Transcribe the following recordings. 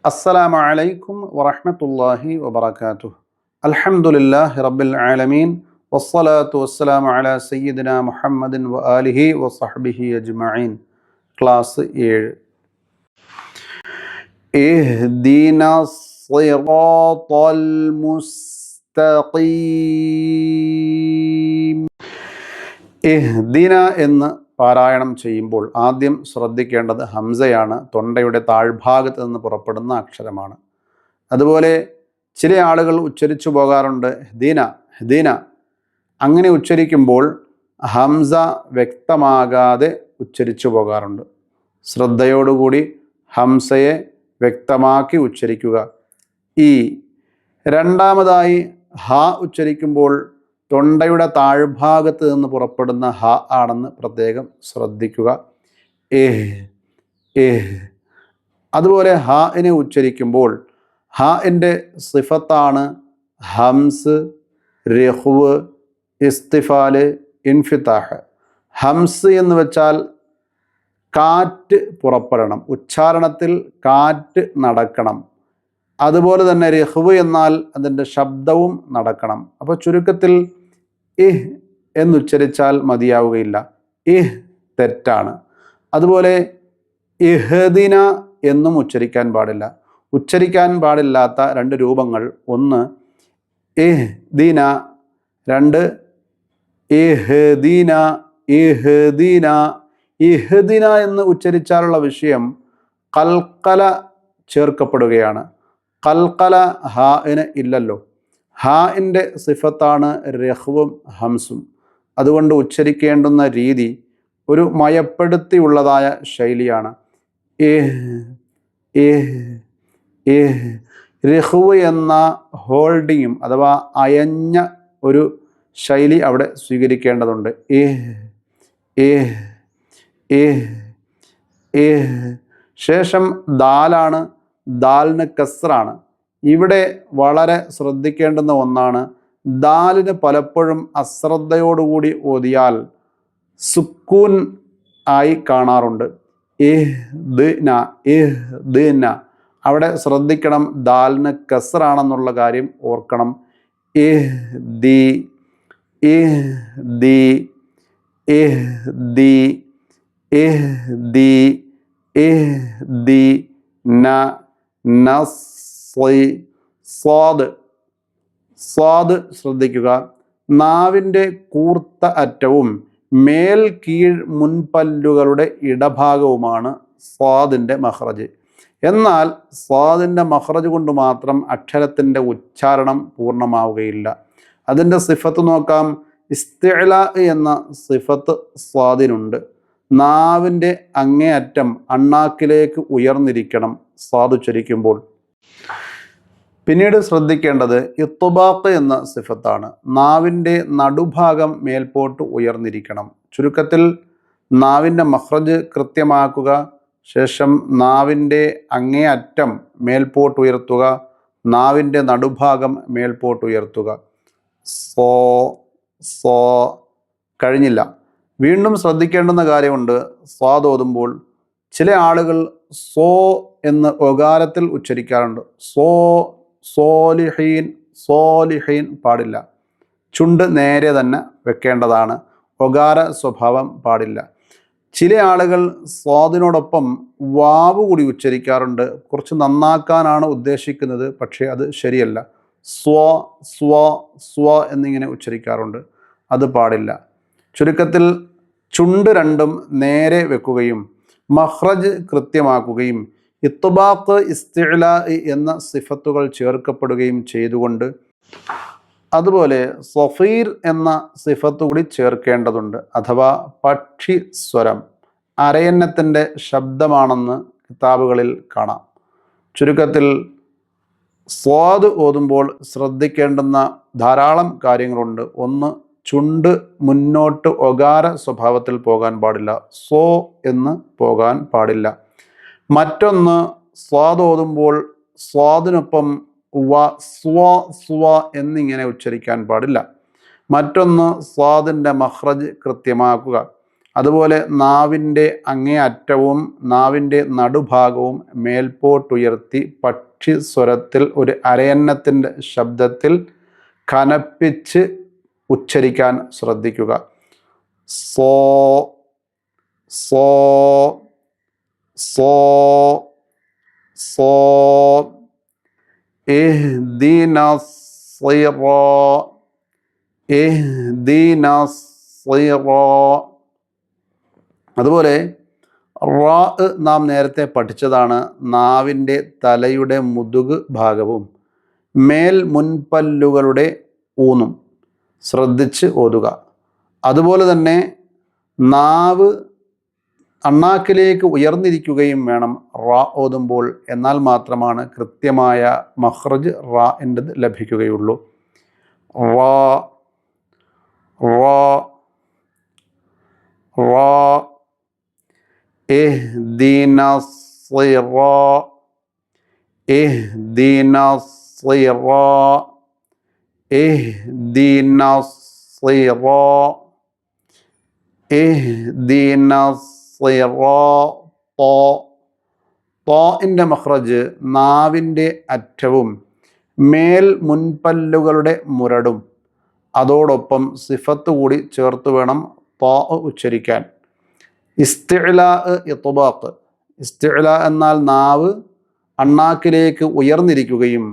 അസ്സലാമു അലൈക്കും വറഹ്മത്തുള്ളാഹി വബറകാതുഹു. അൽഹംദുലില്ലാഹി റബ്ബിൽ ആലമീൻ വസ്സലാത്തു വസ്സലാമു അലാ സയ്യിദിനാ മുഹമ്മദിൻ വ ആലിഹി വസഹ്ബിഹി അജ്മഈൻ. ക്ലാസ് 7. ഇഹ്ദിനസ് സിറാത്തൽ മുസ്തഖീം. ഇഹ്ദിന എന്ന് പാരായണം ചെയ്യുമ്പോൾ ആദ്യം ശ്രദ്ധിക്കേണ്ടത് ഹംസയാണ്. തൊണ്ടയുടെ താഴ്ഭാഗത്ത് നിന്ന് പുറപ്പെടുന്ന അക്ഷരമാണ്. അതുപോലെ ചില ആളുകൾ ഉച്ചരിച്ചു പോകാറുണ്ട് ഹ്ദീന ഹ്ദീന. അങ്ങനെ ഉച്ചരിക്കുമ്പോൾ ഹംസ വ്യക്തമാകാതെ ഉച്ചരിച്ചു പോകാറുണ്ട്. ശ്രദ്ധയോടുകൂടി ഹംസയെ വ്യക്തമാക്കി ഉച്ചരിക്കുക. ഈ രണ്ടാമതായി ഹ ഉച്ചരിക്കുമ്പോൾ തൊണ്ടയുടെ താഴ്ഭാഗത്ത് നിന്ന് പുറപ്പെടുന്ന ഹ ആണെന്ന് പ്രത്യേകം ശ്രദ്ധിക്കുക. ഏഹ് ഏഹ്. അതുപോലെ ഹാഇനെ ഉച്ചരിക്കുമ്പോൾ ഹാഇൻ്റെ സിഫത്താണ് ഹംസ്, രഹ്വ്, ഇസ്തിഫാല്, ഇൻഫിതാഹ്. ഹംസ് എന്ന് വെച്ചാൽ കാറ്റ് പുറപ്പെടണം, ഉച്ചാരണത്തിൽ കാറ്റ് നടക്കണം. അതുപോലെ തന്നെ രഹ്വ് എന്നാൽ അതിൻ്റെ ശബ്ദവും നടക്കണം. അപ്പോൾ ചുരുക്കത്തിൽ ഇഹ് എന്നുച്ചരിച്ചാൽ മതിയാവുകയില്ല. ഇഹ് തെറ്റാണ്. അതുപോലെ ഇഹ്ദിന എന്നും ഉച്ചരിക്കാൻ പാടില്ല. ഉച്ചരിക്കാൻ പാടില്ലാത്ത രണ്ട് രൂപങ്ങൾ: ഒന്ന് ഇഹ്ദിന, രണ്ട് ഇഹ്ദിന. ഇഹ്ദിന ഇഹ്ദിന എന്ന് ഉച്ചരിച്ചാലുള്ള വിഷയം കൽക്കല ചേർക്കപ്പെടുകയാണ്. കൽക്കല ഹാഇന് ഇല്ലല്ലോ. ഹാഇൻ്റെ സിഫത്താണ് രഹ്വും ഹംസും. അതുകൊണ്ട് ഉച്ചരിക്കേണ്ടുന്ന രീതി ഒരു മയപ്പെടുത്തിയുള്ളതായ ശൈലിയാണ്. രഹ്വ് എന്ന ഹോൾഡിങ്ങും അഥവാ അയഞ്ഞ ഒരു ശൈലി അവിടെ സ്വീകരിക്കേണ്ടതുണ്ട്. ശേഷം ദാലാണ്. ദാലിന് കസ്റാണ്. ഇവിടെ വളരെ ശ്രദ്ധിക്കേണ്ടുന്ന ഒന്നാണ്, ദാലിന് പലപ്പോഴും അശ്രദ്ധയോടുകൂടി ഓതിയാൽ സുക്കൂൻ ആയി കാണാറുണ്ട്. ഇഹ്ദിന ഇഹ്ദിന. അവിടെ ശ്രദ്ധിക്കണം, ദാലിന് കസ്റാണെന്നുള്ള കാര്യം ഓർക്കണം. ഇഹ്ദി ഇഹ്ദി ഇഹ്ദി ഇഹ്ദി ഇഹ്ദി ന നസ്സി. സ്വാദ് സ്വാദ് ശ്രദ്ധിക്കുക. നാവിൻ്റെ കൂർത്ത അറ്റവും മേൽ കീഴ് മുൻപല്ലുകളുടെ ഇടഭാഗവുമാണ് സ്വാദിൻ്റെ മഖ്റജ്. എന്നാൽ സ്വാദിൻ്റെ മഖ്റജ് കൊണ്ട് മാത്രം അക്ഷരത്തിൻ്റെ ഉച്ചാരണം പൂർണ്ണമാവുകയില്ല. അതിൻ്റെ സിഫത്ത് നോക്കാം. ഇസ്തിഅ്ലാ എന്ന സിഫത്ത് സ്വാദിനുണ്ട്. നാവിൻ്റെ അങ്ങേയറ്റം അണ്ണാക്കിലേക്ക് ഉയർന്നിരിക്കണം സ്വാദ് ഉച്ചരിക്കുമ്പോൾ. പിന്നീട് ശ്രദ്ധിക്കേണ്ടത് ഇത്ബാഖ് എന്ന സിഫത്താണ്. നാവിൻ്റെ നടുഭാഗം മേൽപോട്ട് ഉയർന്നിരിക്കണം. ചുരുക്കത്തിൽ നാവിൻ്റെ മഖ്റജ് കൃത്യമാക്കുക. ശേഷം നാവിൻ്റെ അങ്ങേയറ്റം മേൽപോട്ട് ഉയർത്തുക. നാവിൻ്റെ നടുഭാഗം മേൽപോട്ട് ഉയർത്തുക. So so. കഴിഞ്ഞില്ല. വീണ്ടും ശ്രദ്ധിക്കേണ്ടുന്ന കാര്യമുണ്ട്. സ്വാദ് ഓതുമ്പോൾ ചില ആളുകൾ സോ എന്ന് ഒകാരത്തിൽ ഉച്ചരിക്കാറുണ്ട്. സോ സോലിഹീൻ സോലിഹീൻ പാടില്ല. ചുണ്ട് നേരെ തന്നെ വെക്കേണ്ടതാണ്. ഒകാര സ്വഭാവം പാടില്ല. ചില ആളുകൾ സ്വാദിനോടൊപ്പം വാവ് കൂടി ഉച്ചരിക്കാറുണ്ട്. കുറച്ച് നന്നാക്കാനാണ് ഉദ്ദേശിക്കുന്നത്, പക്ഷേ അത് ശരിയല്ല. സ്വ സ്വ സ്വ എന്നിങ്ങനെ ഉച്ചരിക്കാറുണ്ട്. അത് പാടില്ല. ചുരുക്കത്തിൽ ചുണ്ട് രണ്ടും നേരെ വെക്കുകയും മഖ്റജ് കൃത്യമാക്കുകയും ഇത്ബാഖ്, ഇസ്തിഅ്ലാ എന്ന സിഫത്തുകൾ ചേർക്കപ്പെടുകയും ചെയ്തുകൊണ്ട്, അതുപോലെ സഫീർ എന്ന സിഫത്ത് കൂടി ചേർക്കേണ്ടതുണ്ട്. അഥവാ പക്ഷി സ്വരം അരയന്നത്തിൻ്റെ ശബ്ദമാണെന്ന് കിതാബുകളിൽ കാണാം. ചുരുക്കത്തിൽ സ്വാദ് ഓതുമ്പോൾ ശ്രദ്ധിക്കേണ്ടുന്ന ധാരാളം കാര്യങ്ങളുണ്ട്. ഒന്ന്, ചുണ്ട് മുന്നോട്ട് ഒകാര സ്വഭാവത്തിൽ പോകാൻ പാടില്ല. സോ എന്ന് പോകാൻ പാടില്ല. മറ്റൊന്ന്, സ്വാദ് ഓതുമ്പോൾ സ്വാദിനൊപ്പം വ സ്വ സ്വ എന്നിങ്ങനെ ഉച്ചരിക്കാൻ പാടില്ല. മറ്റൊന്ന്, സ്വാദിൻ്റെ മഖ്റജ് കൃത്യമാക്കുക. അതുപോലെ നാവിൻ്റെ അങ്ങേ അറ്റവും നാവിൻ്റെ നടുഭാഗവും മേൽപോട്ടുയർത്തി പക്ഷി സ്വരത്തിൽ ഒരു അരയന്നത്തിൻ്റെ ശബ്ദത്തിൽ കനപ്പിച്ച് ഉച്ചരിക്കാൻ ശ്രദ്ധിക്കുക. സോ സോ സോ സോ. ഇഹ്ദിന സിറാ ഇഹ്ദിന സിറാ. അതുപോലെ റാ നാം നേരത്തെ പഠിച്ചതാണ്. നാവിൻ്റെ തലയുടെ മുതുക് ഭാഗവും മേൽ മുൻപല്ലുകളുടെ ഊന്നും ശ്രദ്ധിച്ച് ഓതുക. അതുപോലെ തന്നെ നാവ് അണ്ണാക്കിലേക്ക് ഉയർന്നിരിക്കുകയും വേണം റാ ഓതുമ്പോൾ. എന്നാൽ മാത്രമാണ് കൃത്യമായ മഖ്റജ് റാഇൻ്റെത് ലഭിക്കുകയുള്ളൂ. റാ റാ റാ. ഇഹ്ദിന സിറാ ഇഹ്ദിന സിറാ ഇഹ്ദിന സിറാ ഇഹ്ദിന സിറാ. ത്വാ. ത്വാഇൻ്റെ മഖ്റജ് നാവിൻ്റെ അറ്റവും മേൽ മുൻപല്ലുകളുടെ മുരടും അതോടൊപ്പം സിഫത്ത് കൂടി ചേർത്ത് വേണം ത്വാ ഉച്ചരിക്കാൻ. ഇസ്തിഅ്ലാ ഇത്ബാഖ്. ഇസ്തിഅ്ലാ എന്നാൽ നാവ് അണ്ണാക്കിലേക്ക് ഉയർന്നിരിക്കുകയും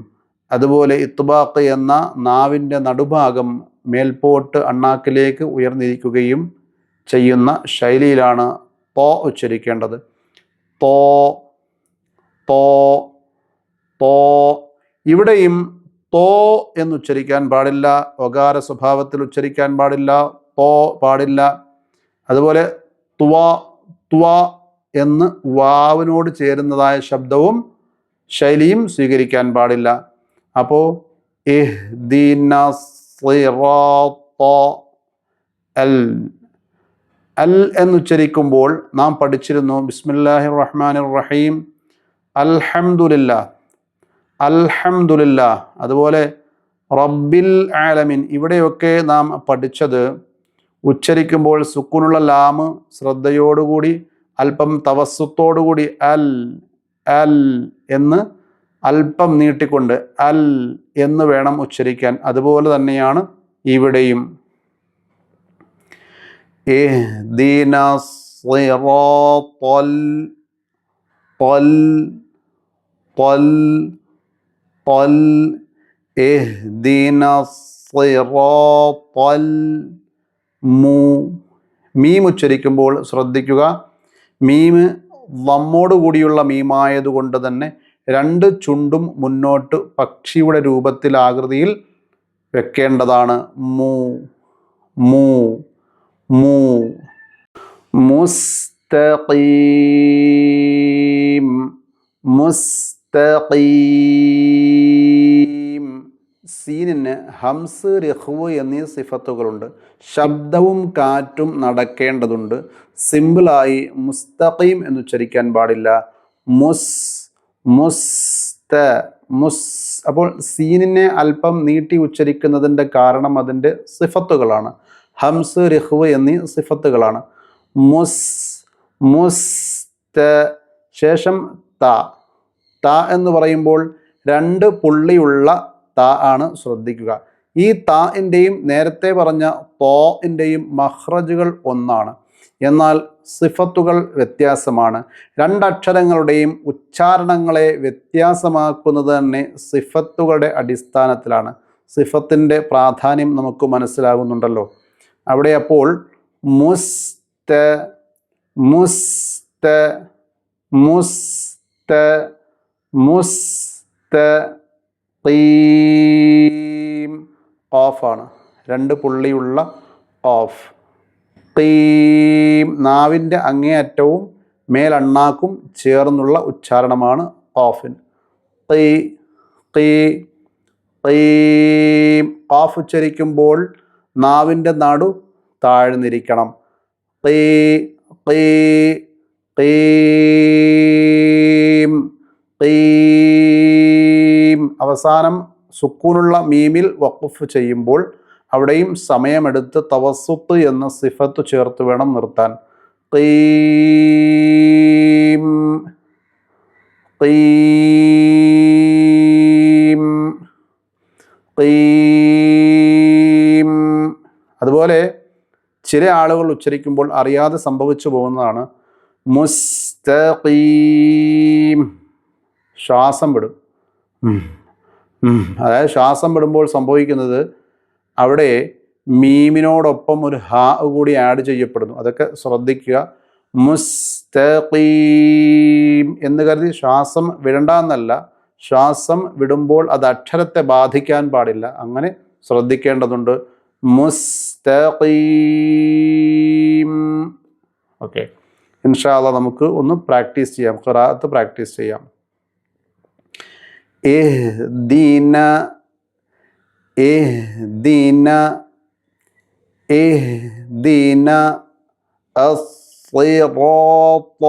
അതുപോലെ ഇത്ബാഖ് എന്ന നാവിൻ്റെ നടുഭാഗം മേൽപോട്ട് അണ്ണാക്കിലേക്ക് ഉയർന്നിരിക്കുകയും ചെയ്യുന്ന ശൈലിയിലാണ് തോ ഉച്ചരിക്കേണ്ടത്. തോ തോ തോ. ഇവിടെയും തോ എന്നുച്ചരിക്കാൻ പാടില്ല. ഒകാര സ്വഭാവത്തിൽ ഉച്ചരിക്കാൻ പാടില്ല. തോ പാടില്ല. അതുപോലെ ത്വ ത്വ എന്ന് വാവിനോട് ചേരുന്നതായ ശബ്ദവും ശൈലിയും സ്വീകരിക്കാൻ പാടില്ല. അപ്പോൾ ഇഹ്ദിന സിറാത്ത അൽ അൽ എന്നുച്ചരിക്കുമ്പോൾ നാം പഠിച്ചിരുന്നു ബിസ്മില്ലാഹിർ റഹ്മാനിർ റഹീം, അൽഹംദുലില്ലാഹ് അൽഹംദുലില്ലാഹ്. അതുപോലെ റബ്ബിൽ ആലമീൻ. ഇവിടെയൊക്കെ നാം പഠിച്ചത് ഉച്ചരിക്കുമ്പോൾ സുക്കൂനുള്ള ലാമ് ശ്രദ്ധയോടുകൂടി അല്പം തവസ്സുത്തോടുകൂടി അൽ അൽ എന്ന് അല്പം നീട്ടിക്കൊണ്ട് അൽ എന്ന് വേണം ഉച്ചരിക്കാൻ. അതുപോലെ തന്നെയാണ് ഇവിടെയും. ഇഹ്ദിന സിറാത്തൽ ത്വൽ ത്വൽ ത്വൽ ഇഹ്ദിന സിറാത്തൽ മൂ. മീം ഉച്ചരിക്കുമ്പോൾ ശ്രദ്ധിക്കുക. മീം വമ്മോട് കൂടിയുള്ള മീമായതുകൊണ്ട് തന്നെ രണ്ട് ചുണ്ടും മുന്നോട്ട് പക്ഷിയുടെ രൂപത്തിൽ ആകൃതിയിൽ വെക്കേണ്ടതാണ്. മൂ മൂ മൂ. മുസ്തഖീം മുസ്തഖീം. സീനിന് ഹംസ് രഖ്വ് എന്നീ സിഫത്തുകളുണ്ട്. ശബ്ദവും കാറ്റും നടക്കേണ്ടതുണ്ട്. സിമ്പിളായി മുസ്തഖീം എന്നുച്ചരിക്കാൻ പാടില്ല. മുസ് മുസ്ത മുസ്. അപ്പോൾ സീനിനെ അല്പം നീട്ടി ഉച്ചരിക്കുന്നതിൻ്റെ കാരണം അതിൻ്റെ സിഫത്തുകളാണ്. ഹംസ് രഖ്വ് എന്നീ സിഫത്തുകളാണ്. മുസ് മുസ്ത. ശേഷം ത. ത എന്ന് പറയുമ്പോൾ രണ്ട് പുള്ളിയുള്ള ത ആണ് ശ്രദ്ധിക്കുക. ഈ താഇൻ്റെയും നേരത്തെ പറഞ്ഞ തോഇൻ്റെയും മഖ്റജുകൾ ഒന്നാണ്. എന്നാൽ സിഫത്തുകൾ വ്യത്യാസമാണ്. രണ്ടക്ഷരങ്ങളുടെയും ഉച്ചാരണങ്ങളെ വ്യത്യാസമാക്കുന്നത് തന്നെ സിഫത്തുകളുടെ അടിസ്ഥാനത്തിലാണ്. സിഫത്തിൻ്റെ പ്രാധാന്യം നമുക്ക് മനസ്സിലാകുന്നുണ്ടല്ലോ. അവിടെ അപ്പോൾ മുസ്ത മുസ്ത മുസ്ത മുസ്ത ഖീം. ഖാഫാണ്, രണ്ട് പുള്ളിയുള്ള ഖാഫ്. ഖീം. നാവിൻ്റെ അങ്ങേ അറ്റവും മേലണ്ണാക്കും ചേർന്നുള്ള ഉച്ചാരണമാണ് ഖാഫിന്. ഖീ ഖീ ഖീം. ഖാഫ് ഉച്ചരിക്കുമ്പോൾ നാവിൻ്റെ നടു താഴ്ന്നിരിക്കണം. ഖീ ഖീ ഖീം ഖീം. അവസാനം സുക്കൂനുള്ള മീമിൽ വഖഫ് ചെയ്യുമ്പോൾ അവിടെയും സമയമെടുത്ത് തവസ്സുത്ത് എന്ന സിഫത്ത് ചേർത്ത് വേണം നിർത്താൻ. ഖീം ഖീം ഖീം. അതുപോലെ ചില ആളുകൾ ഉച്ചരിക്കുമ്പോൾ അറിയാതെ സംഭവിച്ചു പോകുന്നതാണ് മുസ്തഖീം. ശ്വാസം വിടും. അതായത് ശ്വാസം വിടുമ്പോൾ സംഭവിക്കുന്നത് അവിടെ മീമിനോടൊപ്പം ഒരു ഹാ കൂടി ആഡ് ചെയ്യപ്പെടുന്നു. അതൊക്കെ ശ്രദ്ധിക്കുക. മുസ്തഖീം എന്ന് കരുതി ശ്വാസം വിടണ്ടെന്നല്ല, ശ്വാസം വിടുമ്പോൾ അത് അക്ഷരത്തെ ബാധിക്കാൻ പാടില്ല. അങ്ങനെ ശ്രദ്ധിക്കേണ്ടതുണ്ട്. മുസ്തഖീം. ഓക്കെ, ഇൻഷാ അല്ലാഹ് നമുക്ക് ഒന്ന് പ്രാക്ടീസ് ചെയ്യാം, ഖിറാഅത്ത് പ്രാക്ടീസ് ചെയ്യാം. ഇഹ്ദിന ഇഹ്ദിന ഇഹ്ദിന അസ്സിറാത്ത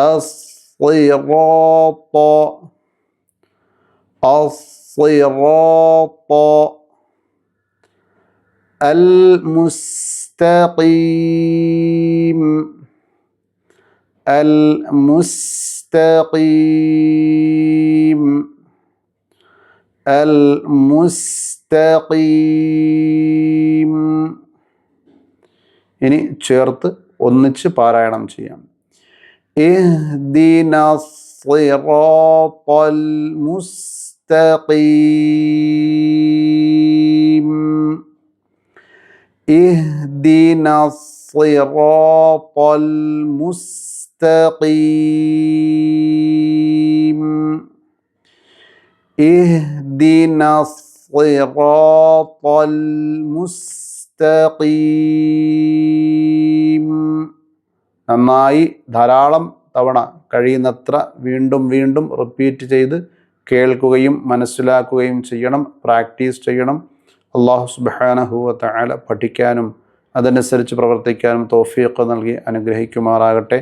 അസ്സിറാത്ത അസ്സിറാത്ത അൽ മുസ്തഖീം അൽ മുസ്തഖീം അൽ മുസ്തഖീം. ഇനി ചേർത്ത് ഒന്നിച്ച് പാരായണം ചെയ്യാം. ഇഹ്ദിനസ് സിറാത്തൽ മുസ്തഖീം ഇഹ്ദിനസ് സിറാത്തൽ മുസ്തഖീം ഇഹ്ദിനസ് സിറാത്തൽ മുസ്തഖീം. നന്നായി ധാരാളം തവണ കഴിയുന്നത്ര വീണ്ടും വീണ്ടും റിപ്പീറ്റ് ചെയ്ത് കേൾക്കുകയും മനസ്സിലാക്കുകയും ചെയ്യണം, പ്രാക്ടീസ് ചെയ്യണം. അല്ലാഹു സുബ്ഹാനഹു വ തആല പഠിക്കാനും അതനുസരിച്ച് പ്രവർത്തിക്കാനും തൗഫീഖ് നൽകി അനുഗ്രഹിക്കുമാറാകട്ടെ.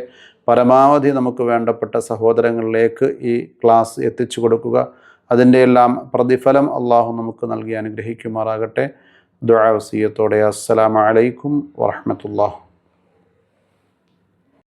പരമാവധി നമുക്ക് വേണ്ടപ്പെട്ട സഹോദരങ്ങളിലേക്ക് ഈ ക്ലാസ് എത്തിച്ചു കൊടുക്കുക. അതിൻ്റെ എല്ലാം പ്രതിഫലം അള്ളാഹു നമുക്ക് നൽകി അനുഗ്രഹിക്കുമാറാകട്ടെ. ദുആ വസിയ്യത്തോടെ അസ്സലാമു അലൈക്കും വറഹ്മത്തുള്ളാഹി.